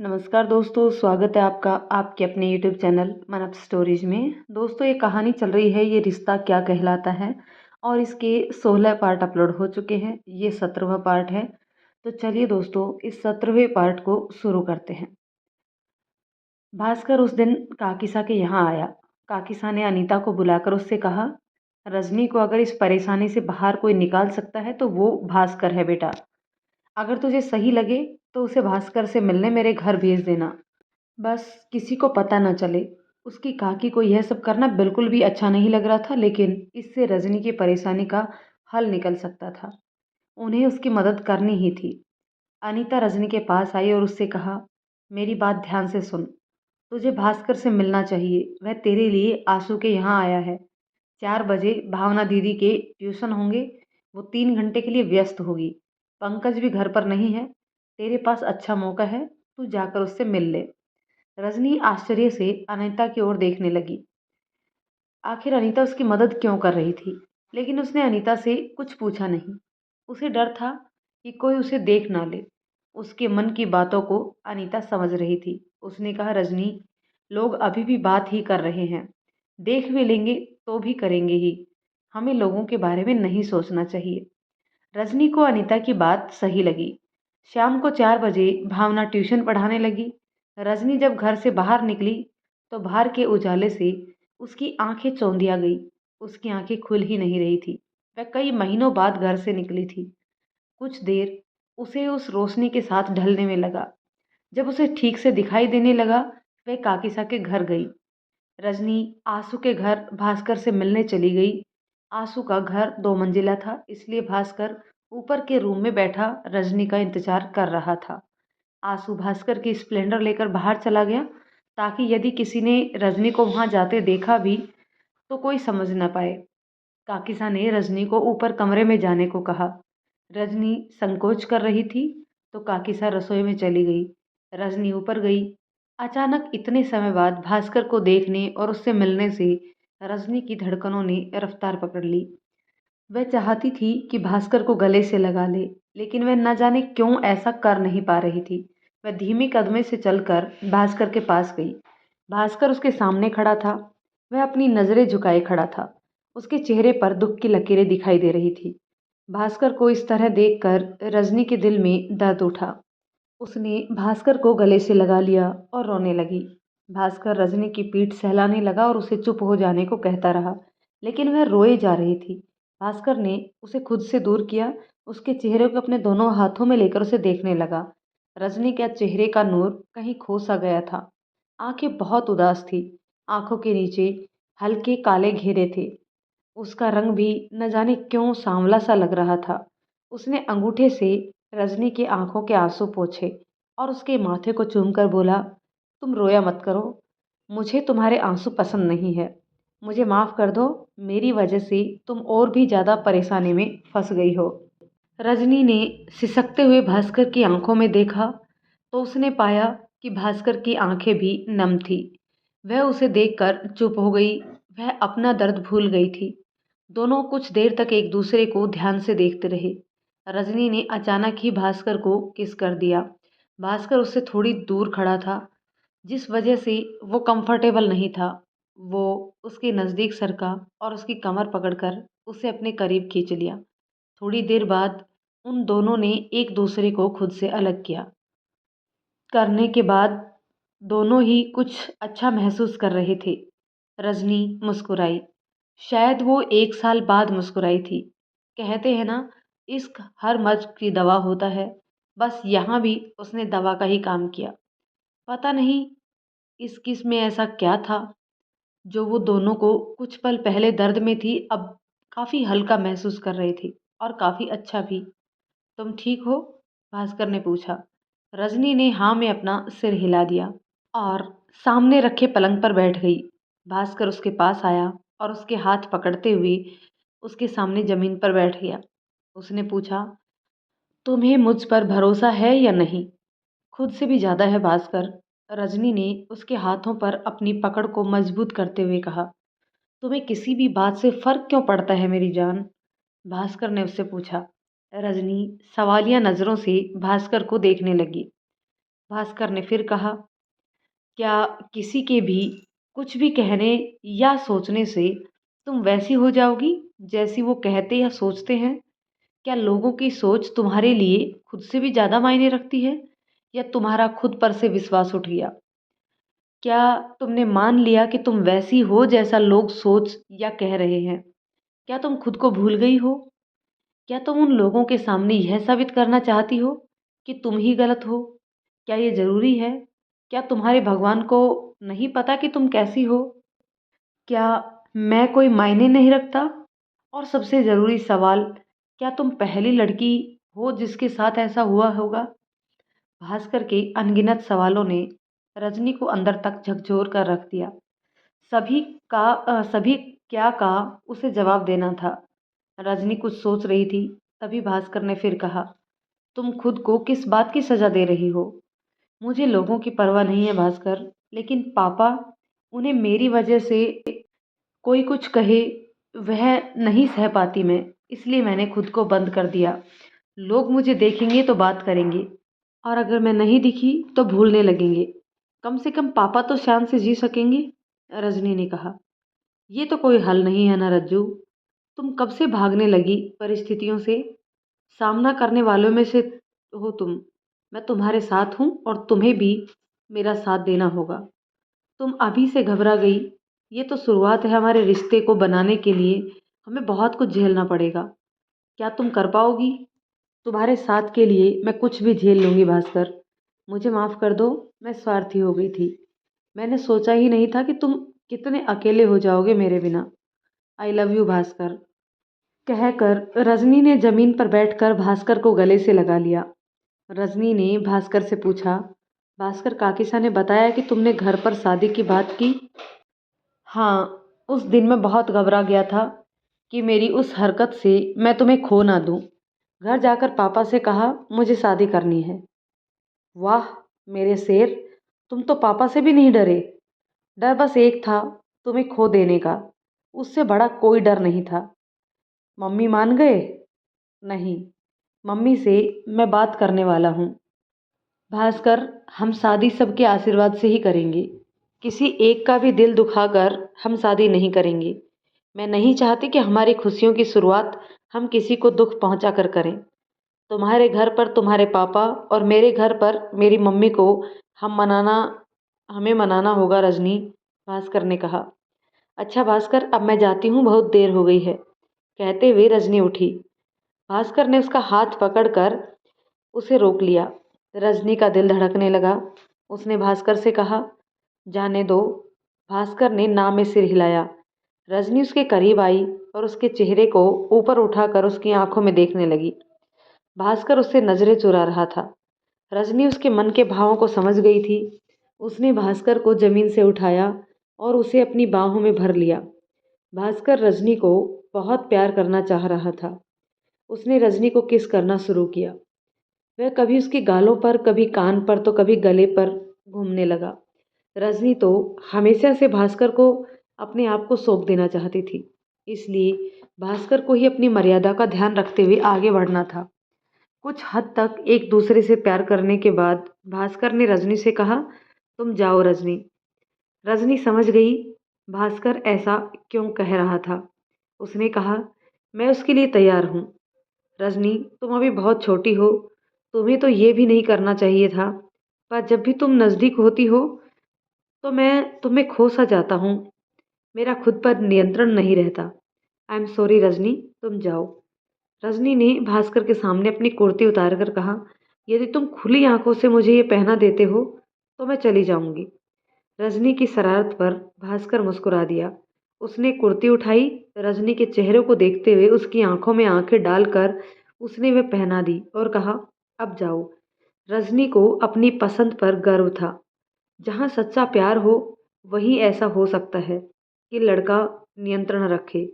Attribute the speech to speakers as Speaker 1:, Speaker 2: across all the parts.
Speaker 1: नमस्कार दोस्तों, स्वागत है आपका आपके अपने यूट्यूब चैनल मन अप स्टोरीज में। दोस्तों, ये कहानी चल रही है ये रिश्ता क्या कहलाता है और इसके 16 पार्ट अपलोड हो चुके हैं। ये 17वां पार्ट है। तो चलिए दोस्तों, इस 17वें पार्ट को शुरू करते हैं। भास्कर उस दिन काकिसा के यहाँ आया। काकिसा ने अनीता को बुलाकर उससे कहा, रजनी को अगर इस परेशानी से बाहर कोई निकाल सकता है तो वो भास्कर है बेटा। अगर तुझे सही लगे तो उसे भास्कर से मिलने मेरे घर भेज देना। बस किसी को पता न चले। उसकी काकी को यह सब करना बिल्कुल भी अच्छा नहीं लग रहा था, लेकिन इससे रजनी की परेशानी का हल निकल सकता था। उन्हें उसकी मदद करनी ही थी। अनीता रजनी के पास आई और उससे कहा, मेरी बात ध्यान से सुन। तुझे भास्कर से मिलना चाहिए। वह तेरे लिए आंसू के यहाँ आया है। 4 बजे भावना दीदी के ट्यूशन होंगे। वो 3 घंटे के लिए व्यस्त होगी। पंकज भी घर पर नहीं है। तेरे पास अच्छा मौका है, तू जाकर उससे मिल ले। रजनी आश्चर्य से अनीता की ओर देखने लगी। आखिर अनीता उसकी मदद क्यों कर रही थी? लेकिन उसने अनीता से कुछ पूछा नहीं। उसे डर था कि कोई उसे देख ना ले। उसके मन की बातों को अनीता समझ रही थी। उसने कहा, रजनी, लोग अभी भी बात ही कर रहे हैं। देख भी लेंगे तो भी करेंगे ही। हमें लोगों के बारे में नहीं सोचना चाहिए। रजनी को अनीता की बात सही लगी। शाम को 4 बजे भावना ट्यूशन पढ़ाने लगी। रजनी जब घर से बाहर निकली तो बाहर के उजाले से उसकी आंखें चौंधिया गई। उसकी आंखें खुल ही नहीं रही थी। वह कई महीनों बाद घर से निकली थी। कुछ देर उसे उस रोशनी के साथ ढलने में लगा। जब उसे ठीक से दिखाई देने लगा, वह काकीसा के घर गई। रजनी आंसू के घर भास्कर से मिलने चली गई। आंसू का घर 2 मंजिला था, इसलिए भास्कर ऊपर के रूम में बैठा रजनी का इंतजार कर रहा था। आंसू भास्कर की स्प्लेंडर लेकर बाहर चला गया, ताकि यदि किसी ने रजनी को वहां जाते देखा भी तो कोई समझ न पाए। काकिसा ने रजनी को ऊपर कमरे में जाने को कहा। रजनी संकोच कर रही थी तो काकिसा रसोई में चली गई। रजनी ऊपर गई। अचानक इतने समय बाद भास्कर को देखने और उससे मिलने से रजनी की धड़कनों ने रफ्तार पकड़ ली। वह चाहती थी कि भास्कर को गले से लगा ले, लेकिन वह न जाने क्यों ऐसा कर नहीं पा रही थी। वह धीमी कदमे से चलकर भास्कर के पास गई। भास्कर उसके सामने खड़ा था। वह अपनी नजरें झुकाए खड़ा था। उसके चेहरे पर दुख की लकीरें दिखाई दे रही थी। भास्कर को इस तरह देखकर रजनी के दिल में दर्द उठा। उसने भास्कर को गले से लगा लिया और रोने लगी। भास्कर रजनी की पीठ सहलाने लगा और उसे चुप हो जाने को कहता रहा, लेकिन वह रोए जा रही थी। भास्कर ने उसे खुद से दूर किया। उसके चेहरे को अपने दोनों हाथों में लेकर उसे देखने लगा। रजनी के चेहरे का नूर कहीं खो सा गया था। आंखें बहुत उदास थी। आंखों के नीचे हल्के काले घेरे थे। उसका रंग भी न जाने क्यों सांवला सा लग रहा था। उसने अंगूठे से रजनी की आंखों के आंसू पोंछे और उसके माथे को चूमकर बोला, तुम रोया मत करो। मुझे तुम्हारे आंसू पसंद नहीं है। मुझे माफ कर दो। मेरी वजह से तुम और भी ज्यादा परेशानी में फंस गई हो। रजनी ने सिसकते हुए भास्कर की आंखों में देखा तो उसने पाया कि भास्कर की आंखें भी नम थी। वह उसे देखकर चुप हो गई। वह अपना दर्द भूल गई थी। दोनों कुछ देर तक एक दूसरे को ध्यान से देखते रहे। रजनी ने अचानक ही भास्कर को किस कर दिया। भास्कर उससे थोड़ी दूर खड़ा था, जिस वजह से वो कंफर्टेबल नहीं था। वो उसके नज़दीक सरका और उसकी कमर पकड़कर उसे अपने करीब खींच लिया। थोड़ी देर बाद उन दोनों ने एक दूसरे को खुद से अलग किया। करने के बाद दोनों ही कुछ अच्छा महसूस कर रहे थे। रजनी मुस्कुराई। शायद वो 1 साल बाद मुस्कुराई थी। कहते हैं ना, इश्क हर मर्ज की दवा होता है। बस यहाँ भी उसने दवा का ही काम किया। पता नहीं इस किस में ऐसा क्या था जो वो दोनों को कुछ पल पहले दर्द में थी, अब काफ़ी हल्का महसूस कर रही थी और काफ़ी अच्छा भी। तुम ठीक हो? भास्कर ने पूछा। रजनी ने हाँ में अपना सिर हिला दिया और सामने रखे पलंग पर बैठ गई। भास्कर उसके पास आया और उसके हाथ पकड़ते हुए उसके सामने जमीन पर बैठ गया। उसने पूछा, तुम्हें मुझ पर भरोसा है या नहीं? खुद से भी ज्यादा है भास्कर। रजनी ने उसके हाथों पर अपनी पकड़ को मजबूत करते हुए कहा। तुम्हें किसी भी बात से फर्क क्यों पड़ता है मेरी जान? भास्कर ने उससे पूछा। रजनी सवालिया नजरों से भास्कर को देखने लगी। भास्कर ने फिर कहा, क्या किसी के भी कुछ भी कहने या सोचने से तुम वैसी हो जाओगी जैसी वो कहते या सोचते हैं? क्या लोगों की सोच तुम्हारे लिए खुद से भी ज़्यादा मायने रखती है, या तुम्हारा खुद पर से विश्वास उठ गया? क्या तुमने मान लिया कि तुम वैसी हो जैसा लोग सोच या कह रहे हैं? क्या तुम खुद को भूल गई हो? क्या तुम उन लोगों के सामने यह साबित करना चाहती हो कि तुम ही गलत हो? क्या ये ज़रूरी है? क्या तुम्हारे भगवान को नहीं पता कि तुम कैसी हो? क्या मैं कोई मायने नहीं रखता? और सबसे ज़रूरी सवाल, क्या तुम पहली लड़की हो जिसके साथ ऐसा हुआ होगा? भास्कर के अनगिनत सवालों ने रजनी को अंदर तक झकझोर कर रख दिया। सभी क्या का उसे जवाब देना था। रजनी कुछ सोच रही थी, तभी भास्कर ने फिर कहा, तुम खुद को किस बात की सज़ा दे रही हो? मुझे लोगों की परवाह नहीं है भास्कर, लेकिन पापा, उन्हें मेरी वजह से कोई कुछ कहे वह नहीं सह पाती मैं, इसलिए मैंने खुद को बंद कर दिया। लोग मुझे देखेंगे तो बात करेंगे, और अगर मैं नहीं दिखी तो भूलने लगेंगे। कम से कम पापा तो शान से जी सकेंगे। रजनी ने कहा, ये तो कोई हल नहीं है ना रज्जू। तुम कब से भागने लगी परिस्थितियों से? सामना करने वालों में से हो तुम। मैं तुम्हारे साथ हूँ और तुम्हें भी मेरा साथ देना होगा। तुम अभी से घबरा गई, ये तो शुरुआत है। हमारे रिश्ते को बनाने के लिए हमें बहुत कुछ झेलना पड़ेगा। क्या तुम कर पाओगी? तुम्हारे साथ के लिए मैं कुछ भी झेल लूँगी भास्कर। मुझे माफ़ कर दो, मैं स्वार्थी हो गई थी। मैंने सोचा ही नहीं था कि तुम कितने अकेले हो जाओगे मेरे बिना। I love you Bhaskar. कहकर रजनी ने जमीन पर बैठकर भास्कर को गले से लगा लिया। रजनी ने भास्कर से पूछा, भास्कर, काकीसा ने बताया कि तुमने घर पर शादी की बात की? हाँ, उस दिन मैं बहुत घबरा गया था कि मेरी उस हरकत से मैं तुम्हें खो ना दूँ। घर जाकर पापा से कहा मुझे शादी करनी है। वाह मेरे शेर, तुम तो पापा से भी नहीं डरे। डर बस एक था, तुम्हें खो देने का। उससे बड़ा कोई डर नहीं था। मम्मी मान गए? नहीं, मम्मी से मैं बात करने वाला हूँ। भास्कर, हम शादी सबके आशीर्वाद से ही करेंगे। किसी एक का भी दिल दुखाकर हम शादी नहीं करेंगे। मैं नहीं चाहती कि हमारी खुशियों की शुरुआत हम किसी को दुख पहुंचा कर करें। तुम्हारे घर पर तुम्हारे पापा और मेरे घर पर मेरी मम्मी को हम मनाना हमें मनाना होगा रजनी, भास्कर ने कहा। अच्छा भास्कर, अब मैं जाती हूँ, बहुत देर हो गई है। कहते हुए रजनी उठी। भास्कर ने उसका हाथ पकड़कर उसे रोक लिया। रजनी का दिल धड़कने लगा। उसने भास्कर से कहा, जाने दो। भास्कर ने ना में सिर हिलाया। रजनी उसके करीब आई और उसके चेहरे को ऊपर उठाकर उसकी आंखों में देखने लगी। भास्कर उससे नजरें चुरा रहा था। रजनी उसके मन के भावों को समझ गई थी। उसने भास्कर को जमीन से उठाया और उसे अपनी बाहों में भर लिया। भास्कर रजनी को बहुत प्यार करना चाह रहा था। उसने रजनी को किस करना शुरू किया। वह कभी उसके गालों पर, कभी कान पर, तो कभी गले पर घूमने लगा। रजनी तो हमेशा से भास्कर को अपने आप को सौंप देना चाहती थी, इसलिए भास्कर को ही अपनी मर्यादा का ध्यान रखते हुए आगे बढ़ना था। कुछ हद तक एक दूसरे से प्यार करने के बाद भास्कर ने रजनी से कहा, तुम जाओ रजनी। रजनी समझ गई भास्कर ऐसा क्यों कह रहा था। उसने कहा, मैं उसके लिए तैयार हूँ। रजनी, तुम अभी बहुत छोटी हो, तुम्हें तो ये भी नहीं करना चाहिए था, पर जब भी तुम नज़दीक होती हो तो मैं तुम्हें खो सा जाता हूँ। मेरा खुद पर नियंत्रण नहीं रहता। आई एम सॉरी रजनी, तुम जाओ। रजनी ने भास्कर के सामने अपनी कुर्ती उतार कर कहा, यदि तुम खुली आंखों से मुझे ये पहना देते हो तो मैं चली जाऊंगी। रजनी की शरारत पर भास्कर मुस्कुरा दिया। उसने कुर्ती उठाई, रजनी के चेहरे को देखते हुए उसकी आंखों में आंखें डालकर उसने वह पहना दी और कहा, अब जाओ। रजनी को अपनी पसंद पर गर्व था। जहाँ सच्चा प्यार हो वहीं ऐसा हो सकता है कि लड़का नियंत्रण रखे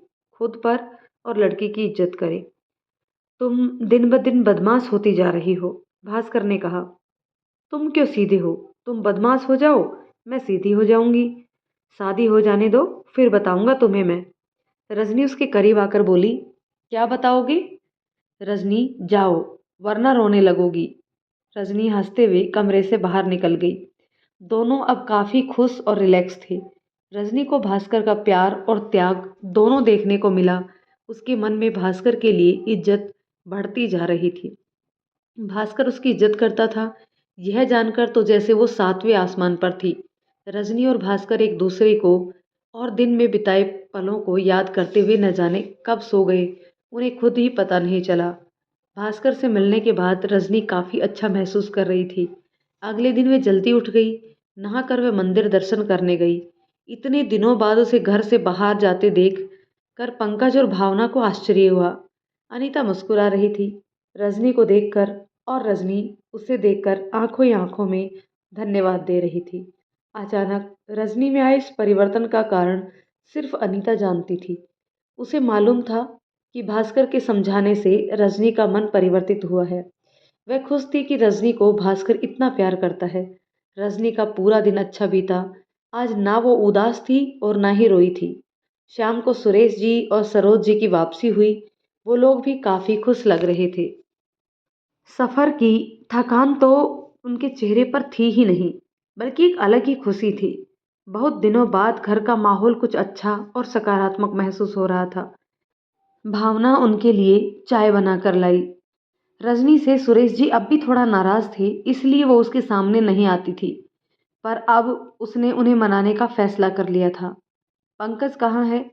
Speaker 1: खुद पर और लड़की की इज्जत करे। तुम दिन ब दिन बदमाश होती जा रही हो, भास्कर ने कहा। तुम क्यों सीधे हो? तुम बदमाश हो जाओ, मैं सीधी हो जाऊंगी। शादी हो जाने दो, फिर बताऊंगा तुम्हें मैं। रजनी उसके करीब आकर बोली, क्या बताओगे? रजनी, जाओ, वरना रोने लगोगी। रजनी हंसते हुए कमरे से बाहर निकल गई। दोनों अब काफी खुश और रिलैक्स थे। रजनी को भास्कर का प्यार और त्याग दोनों देखने को मिला। उसके मन में भास्कर के लिए इज्जत बढ़ती जा रही थी। भास्कर उसकी इज्जत करता था, यह जानकर तो जैसे वो सातवें आसमान पर थी। रजनी और भास्कर एक दूसरे को और दिन में बिताए पलों को याद करते हुए न जाने कब सो गए, उन्हें खुद ही पता नहीं चला। भास्कर से मिलने के बाद रजनी काफ़ी अच्छा महसूस कर रही थी। अगले दिन वे जल्दी उठ गई। नहाकर वह मंदिर दर्शन करने गई। इतने दिनों बाद उसे घर से बाहर जाते देख कर पंकज और भावना को आश्चर्य हुआ। अनीता मुस्कुरा रही थी रजनी को देखकर, और रजनी उसे देखकर आंखों ही आंखों में धन्यवाद दे रही थी। अचानक रजनी में आए इस परिवर्तन का कारण सिर्फ अनीता जानती थी। उसे मालूम था कि भास्कर के समझाने से रजनी का मन परिवर्तित हुआ है। वह खुश थी कि रजनी को भास्कर इतना प्यार करता है। रजनी का पूरा दिन अच्छा बीता। आज ना वो उदास थी और ना ही रोई थी। शाम को सुरेश जी और सरोज जी की वापसी हुई। वो लोग भी काफी खुश लग रहे थे। सफर की थकान तो उनके चेहरे पर थी ही नहीं, बल्कि एक अलग ही खुशी थी। बहुत दिनों बाद घर का माहौल कुछ अच्छा और सकारात्मक महसूस हो रहा था। भावना उनके लिए चाय बनाकर लाई। रजनी से सुरेश जी अब भी थोड़ा नाराज थे, इसलिए वो उसके सामने नहीं आती थी। पर अब उसने उन्हें मनाने का फैसला कर लिया था। पंकज कहाँ है?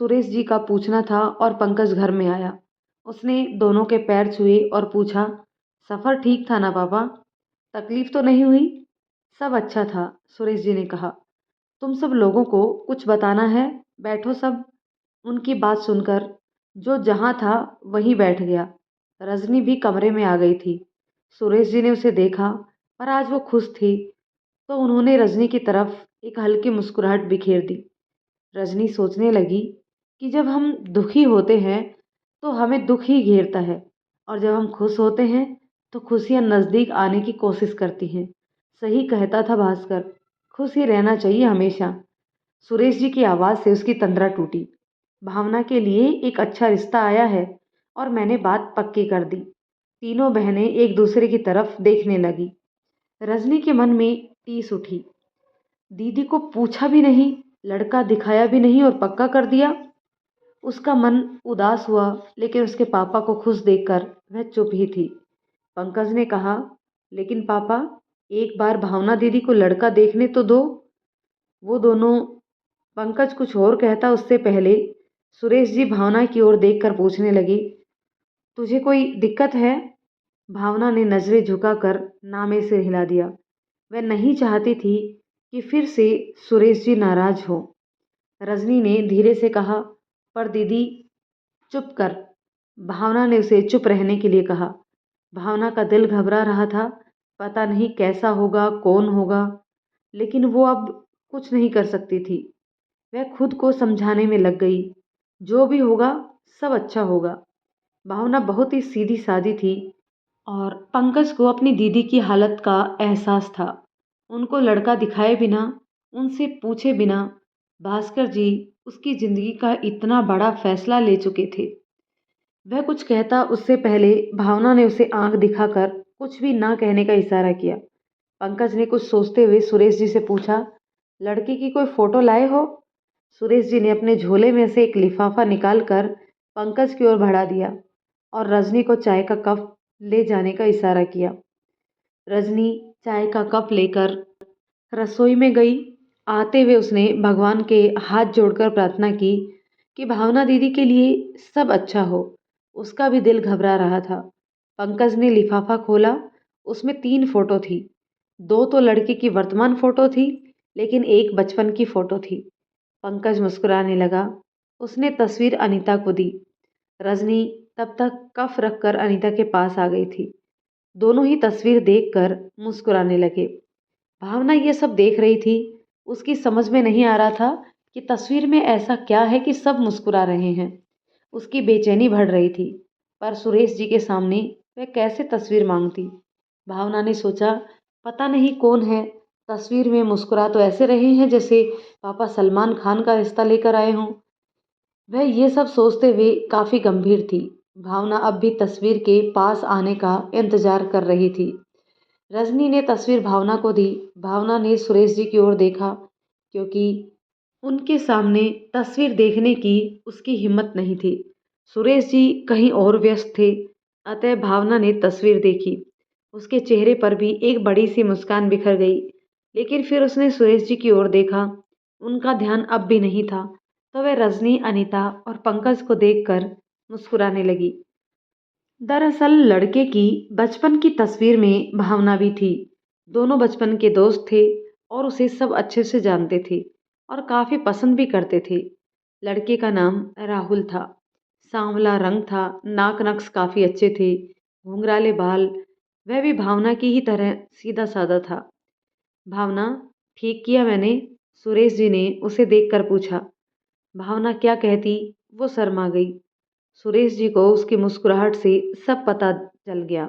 Speaker 1: सुरेश जी का पूछना था और पंकज घर में आया। उसने दोनों के पैर छुए और पूछा, सफ़र ठीक था ना पापा? तकलीफ तो नहीं हुई? सब अच्छा था, सुरेश जी ने कहा। तुम सब लोगों को कुछ बताना है, बैठो सब। उनकी बात सुनकर जो जहाँ था वहीं बैठ गया। रजनी भी कमरे में आ गई थी। सुरेश जी ने उसे देखा, पर आज वो खुश थी, तो उन्होंने रजनी की तरफ एक हल्की मुस्कुराहट बिखेर दी। रजनी सोचने लगी कि जब हम दुखी होते हैं तो हमें दुख ही घेरता है, और जब हम खुश होते हैं तो खुशियां नज़दीक आने की कोशिश करती हैं। सही कहता था भास्कर, खुश ही रहना चाहिए हमेशा। सुरेश जी की आवाज़ से उसकी तंद्रा टूटी। भावना के लिए एक अच्छा रिश्ता आया है और मैंने बात पक्की कर दी। तीनों बहनें एक दूसरे की तरफ देखने लगी। रजनी के मन में टीस उठी। दीदी को पूछा भी नहीं, लड़का दिखाया भी नहीं और पक्का कर दिया। उसका मन उदास हुआ, लेकिन उसके पापा को खुश देखकर वह चुप ही थी। पंकज ने कहा, लेकिन पापा, एक बार भावना दीदी को लड़का देखने तो दो। वो दोनों पंकज कुछ और कहता उससे पहले सुरेश जी भावना की ओर देखकर पूछने लगे, तुझे कोई दिक्कत है? भावना ने नजरें झुकाकर ना में सिर हिला दिया। वह नहीं चाहती थी कि फिर से सुरेश जी नाराज हो। रजनी ने धीरे से कहा, पर दीदी। चुप कर, भावना ने उसे चुप रहने के लिए कहा। भावना का दिल घबरा रहा था। पता नहीं कैसा होगा, कौन होगा, लेकिन वो अब कुछ नहीं कर सकती थी। वह खुद को समझाने में लग गई, जो भी होगा सब अच्छा होगा। भावना बहुत ही सीधी सादी थी और पंकज को अपनी दीदी की हालत का एहसास था। उनको लड़का दिखाए बिना, उनसे पूछे बिना भास्कर जी उसकी जिंदगी का इतना बड़ा फैसला ले चुके थे। वह कुछ कहता उससे पहले भावना ने उसे आंख दिखाकर कुछ भी ना कहने का इशारा किया। पंकज ने कुछ सोचते हुए सुरेश जी से पूछा, लड़की की कोई फोटो लाए हो? सुरेश जी ने अपने झोले में से एक लिफाफा निकालकर पंकज की ओर बढ़ा दिया और रजनी को चाय का कप ले जाने का इशारा किया। रजनी चाय का कप लेकर रसोई में गई। आते हुए उसने भगवान के हाथ जोड़कर प्रार्थना की कि भावना दीदी के लिए सब अच्छा हो। उसका भी दिल घबरा रहा था। पंकज ने लिफाफा खोला। उसमें 3 फोटो थी। 2 तो लड़के की वर्तमान फोटो थी, लेकिन एक बचपन की फोटो थी। पंकज मुस्कुराने लगा। उसने तस्वीर अनीता को दी। रजनी तब तक कफ रखकर अनीता के पास आ गई थी। दोनों ही तस्वीर देखकर मुस्कुराने लगे। भावना ये सब देख रही थी। उसकी समझ में नहीं आ रहा था कि तस्वीर में ऐसा क्या है कि सब मुस्कुरा रहे हैं। उसकी बेचैनी बढ़ रही थी, पर सुरेश जी के सामने वह कैसे तस्वीर मांगती। भावना ने सोचा, पता नहीं कौन है, तस्वीर में मुस्कुरा तो ऐसे रहे हैं जैसे पापा सलमान खान का रिश्ता लेकर आए हों। वह ये सब सोचते हुए काफ़ी गंभीर थी। भावना अब भी तस्वीर के पास आने का इंतजार कर रही थी। रजनी ने तस्वीर भावना को दी। भावना ने सुरेश जी की ओर देखा, क्योंकि उनके सामने तस्वीर देखने की उसकी हिम्मत नहीं थी। सुरेश जी कहीं और व्यस्त थे, अतः भावना ने तस्वीर देखी। उसके चेहरे पर भी एक बड़ी सी मुस्कान बिखर गई, लेकिन फिर उसने सुरेश जी की ओर देखा। उनका ध्यान अब भी नहीं था, तो वह रजनी, अनीता और पंकज को देखकर मुस्कुराने लगी। दरअसल लड़के की बचपन की तस्वीर में भावना भी थी। दोनों बचपन के दोस्त थे और उसे सब अच्छे से जानते थे और काफ़ी पसंद भी करते थे। लड़के का नाम राहुल था। सांवला रंग था, नाक नक्श काफ़ी अच्छे थे, घुंघराले बाल। वह भी भावना की ही तरह सीधा साधा था। भावना, ठीक किया मैंने? सुरेश जी ने उसे देखकर पूछा। भावना क्या कहती, वो शर्मा गई। सुरेश जी को उसकी मुस्कुराहट से सब पता चल गया।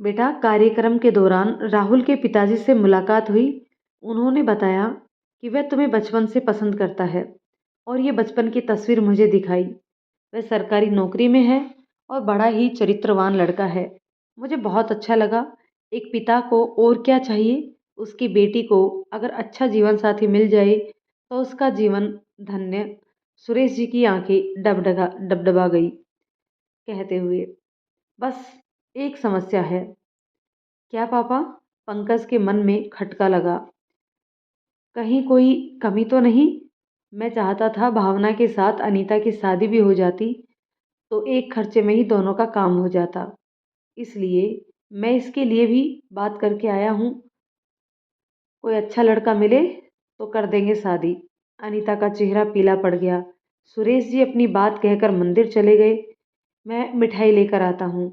Speaker 1: बेटा, कार्यक्रम के दौरान राहुल के पिताजी से मुलाकात हुई। उन्होंने बताया कि वह तुम्हें बचपन से पसंद करता है और ये बचपन की तस्वीर मुझे दिखाई। वह सरकारी नौकरी में है और बड़ा ही चरित्रवान लड़का है। मुझे बहुत अच्छा लगा। एक पिता को और क्या चाहिए? उसकी बेटी को अगर अच्छा जीवन साथी मिल जाए तो उसका जीवन धन्य। सुरेश जी की आंखें डबडबा गई, कहते हुए, बस एक समस्या है। क्या पापा? पंकज के मन में खटका लगा। कहीं कोई कमी तो नहीं? मैं चाहता था भावना के साथ अनीता की शादी भी हो जाती, तो एक खर्चे में ही दोनों का काम हो जाता। इसलिए मैं इसके लिए भी बात करके आया हूँ। कोई अच्छा लड़का मिले तो कर देंगे शादी। अनीता का चेहरा पीला पड़ गया। सुरेश जी अपनी बात कहकर मंदिर चले गए। मैं मिठाई लेकर आता हूँ,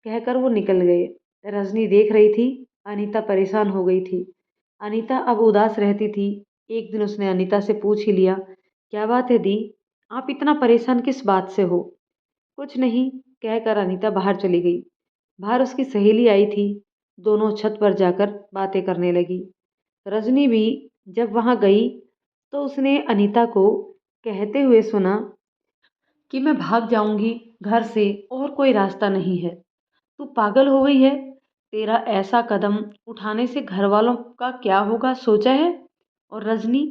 Speaker 1: कहकर वो निकल गए। रजनी देख रही थी। अनीता परेशान हो गई थी। अनीता अब उदास रहती थी। एक दिन उसने अनीता से पूछ ही लिया, क्या बात है दी, आप इतना परेशान किस बात से हो? कुछ नहीं, कहकर अनीता बाहर चली गई। बाहर उसकी सहेली आई थी। दोनों छत पर जाकर बातें करने लगी। रजनी भी जब वहां गई तो उसने अनीता को कहते हुए सुना कि मैं भाग जाऊंगी घर से और कोई रास्ता नहीं है। तू पागल हो गई है? तेरा ऐसा कदम उठाने से घर वालों का क्या होगा, सोचा है? और रजनी,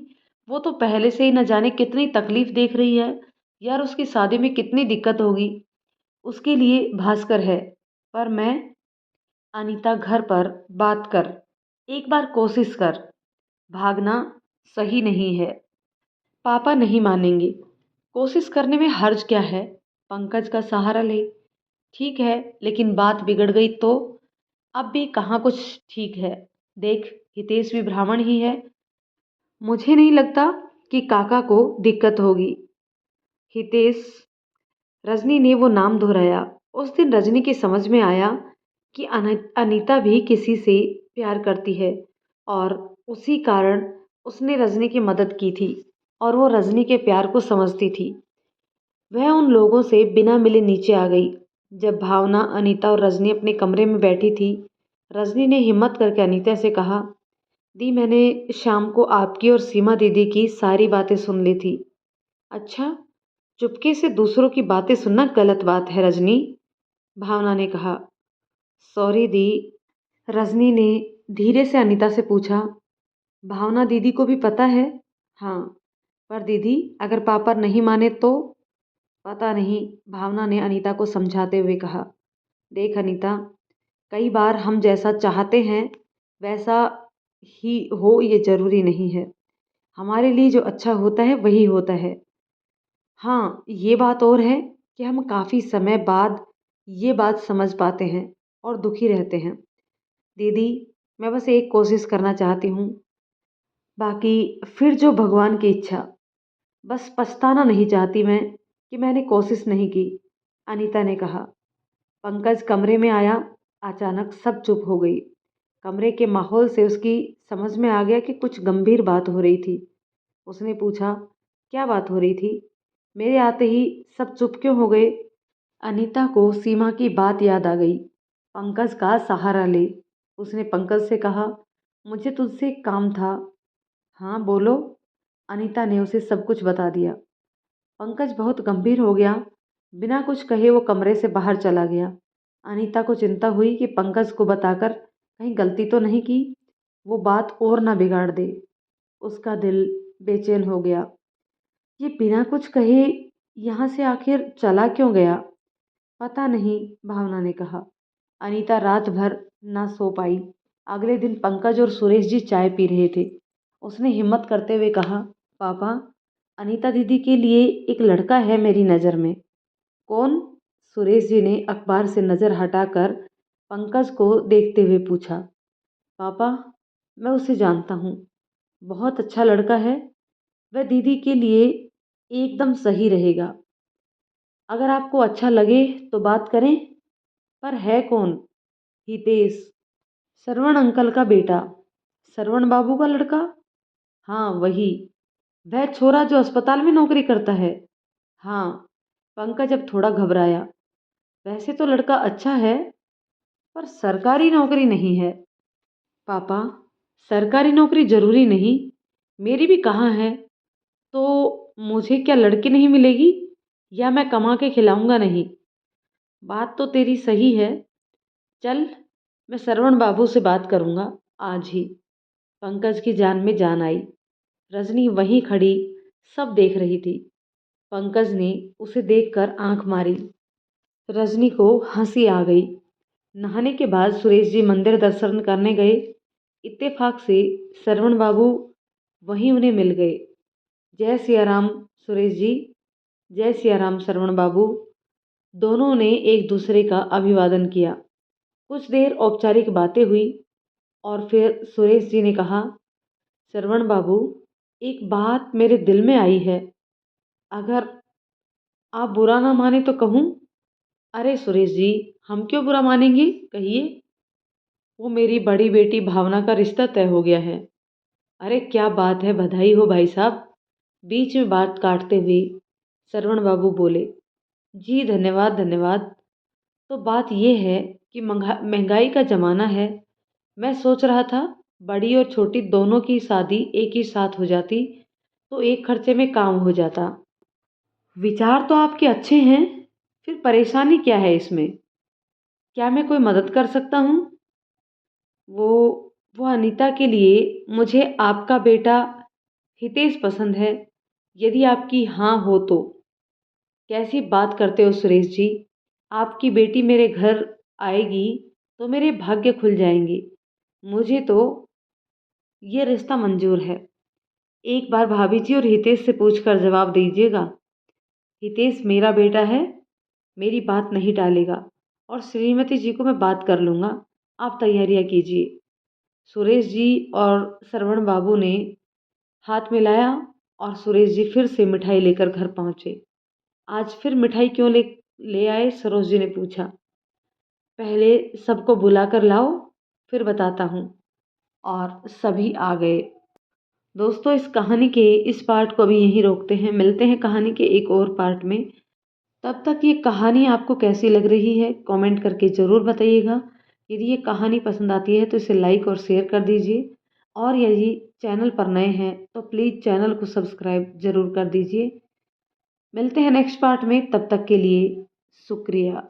Speaker 1: वो तो पहले से ही न जाने कितनी तकलीफ देख रही है। यार, उसकी शादी में कितनी दिक्कत होगी। उसके लिए भास्कर है। पर मैं, अनीता, घर पर बात कर, एक बार कोशिश कर। भागना सही नहीं है। पापा नहीं मानेंगे। कोशिश करने में हर्ज क्या है? पंकज का सहारा ले। ठीक है, लेकिन बात बिगड़ गई तो? अब भी कहाँ कुछ ठीक है। देख, हितेश भी ब्राह्मण ही है। मुझे नहीं लगता कि काका को दिक्कत होगी। हितेश, रजनी ने वो नाम दोहराया। उस दिन रजनी की समझ में आया कि अनीता भी किसी से प्यार करती है और उसी कारण उसने रजनी की मदद की थी और वो रजनी के प्यार को समझती थी। वह उन लोगों से बिना मिले नीचे आ गई। जब भावना, अनीता और रजनी अपने कमरे में बैठी थी, रजनी ने हिम्मत करके अनीता से कहा, दी, मैंने शाम को आपकी और सीमा दीदी की सारी बातें सुन ली थी। अच्छा, चुपके से दूसरों की बातें सुनना गलत बात है रजनी, भावना ने कहा। सॉरी दी। रजनी ने धीरे से अनीता से पूछा, भावना दीदी को भी पता है? हाँ, पर दीदी अगर पापा नहीं माने तो? पता नहीं, भावना ने अनीता को समझाते हुए कहा। देख अनीता, कई बार हम जैसा चाहते हैं वैसा ही हो ये जरूरी नहीं है। हमारे लिए जो अच्छा होता है वही होता है। हाँ, ये बात और है कि हम काफ़ी समय बाद ये बात समझ पाते हैं और दुखी रहते हैं। दीदी, मैं बस एक कोशिश करना चाहती हूँ, बाकी फिर जो भगवान की इच्छा। बस पछताना नहीं चाहती मैं कि मैंने कोशिश नहीं की, अनीता ने कहा। पंकज कमरे में आया। अचानक सब चुप हो गई। कमरे के माहौल से उसकी समझ में आ गया कि कुछ गंभीर बात हो रही थी। उसने पूछा, क्या बात हो रही थी? मेरे आते ही सब चुप क्यों हो गए? अनीता को सीमा की बात याद आ गई। पंकज का सहारा ले। उसने पंकज से कहा, मुझे तुझसे एक काम था। हाँ बोलो। अनीता ने उसे सब कुछ बता दिया। पंकज बहुत गंभीर हो गया। बिना कुछ कहे वो कमरे से बाहर चला गया। अनीता को चिंता हुई कि पंकज को बताकर कहीं गलती तो नहीं की, वो बात और ना बिगाड़ दे। उसका दिल बेचैन हो गया। ये बिना कुछ कहे यहाँ से आखिर चला क्यों गया? पता नहीं, भावना ने कहा। अनीता रात भर ना सो पाई। अगले दिन पंकज और सुरेश जी चाय पी रहे थे। उसने हिम्मत करते हुए कहा, पापा, अनीता दीदी के लिए एक लड़का है मेरी नज़र में। कौन? सुरेश जी ने अखबार से नज़र हटाकर पंकज को देखते हुए पूछा। पापा, मैं उसे जानता हूँ। बहुत अच्छा लड़का है। वह दीदी के लिए एकदम सही रहेगा। अगर आपको अच्छा लगे तो बात करें। पर है कौन? हितेश, श्रवण अंकल का बेटा। श्रवण बाबू का लड़का? हाँ, वही। वह छोरा जो अस्पताल में नौकरी करता है? हाँ। पंकज अब थोड़ा घबराया। वैसे तो लड़का अच्छा है, पर सरकारी नौकरी नहीं है। पापा, सरकारी नौकरी जरूरी नहीं। मेरी भी कहाँ है। तो मुझे क्या लड़की नहीं मिलेगी, या मैं कमा के खिलाऊंगा नहीं? बात तो तेरी सही है। चल, मैं श्रवण बाबू से बात करूंगा आज ही। पंकज की जान में जान आई। रजनी वहीं खड़ी सब देख रही थी। पंकज ने उसे देखकर आंख मारी। रजनी को हंसी आ गई। नहाने के बाद सुरेश जी मंदिर दर्शन करने गए। इत्तेफाक से श्रवण बाबू वहीं उन्हें मिल गए। जय सिया राम सुरेश जी। जय सिया राम श्रवण बाबू। दोनों ने एक दूसरे का अभिवादन किया। कुछ देर औपचारिक बातें हुई और फिर सुरेश जी ने कहा, श्रवण बाबू, एक बात मेरे दिल में आई है। अगर आप बुरा ना माने तो कहूँ? अरे सुरेश जी, हम क्यों बुरा मानेंगे, कहिए। वो मेरी बड़ी बेटी भावना का रिश्ता तय हो गया है। अरे क्या बात है, बधाई हो भाई साहब। बीच में बात काटते हुए श्रवण बाबू बोले। जी धन्यवाद धन्यवाद। तो बात यह है कि महंगाई का ज़माना है। मैं सोच रहा था बड़ी और छोटी दोनों की शादी एक ही साथ हो जाती तो एक खर्चे में काम हो जाता। विचार तो आपके अच्छे हैं, फिर परेशानी क्या है इसमें? क्या मैं कोई मदद कर सकता हूँ? वो वो अनीता के लिए मुझे आपका बेटा हितेश पसंद है, यदि आपकी हाँ हो तो। कैसी बात करते हो सुरेश जी? आपकी बेटी मेरे घर आएगी तो मेरे भाग्य खुल जाएंगे। मुझे तो ये रिश्ता मंजूर है। एक बार भाभी जी और हितेश से पूछकर जवाब दीजिएगा। हितेश मेरा बेटा है, मेरी बात नहीं टालेगा, और श्रीमती जी को मैं बात कर लूँगा। आप तैयारियां कीजिए। सुरेश जी और श्रवण बाबू ने हाथ मिलाया और सुरेश जी फिर से मिठाई लेकर घर पहुँचे। आज फिर मिठाई क्यों ले आए? सरोज जी ने पूछा। पहले सबको बुलाकर लाओ, फिर बताता हूँ। और सभी आ गए। दोस्तों, इस कहानी के इस पार्ट को अभी यहीं रोकते हैं। मिलते हैं कहानी के एक और पार्ट में। तब तक ये कहानी आपको कैसी लग रही है कमेंट करके ज़रूर बताइएगा। यदि ये कहानी पसंद आती है तो इसे लाइक और शेयर कर दीजिए, और यदि चैनल पर नए हैं तो प्लीज़ चैनल को सब्सक्राइब ज़रूर कर दीजिए। मिलते हैं नेक्स्ट पार्ट में, तब तक के लिए शुक्रिया।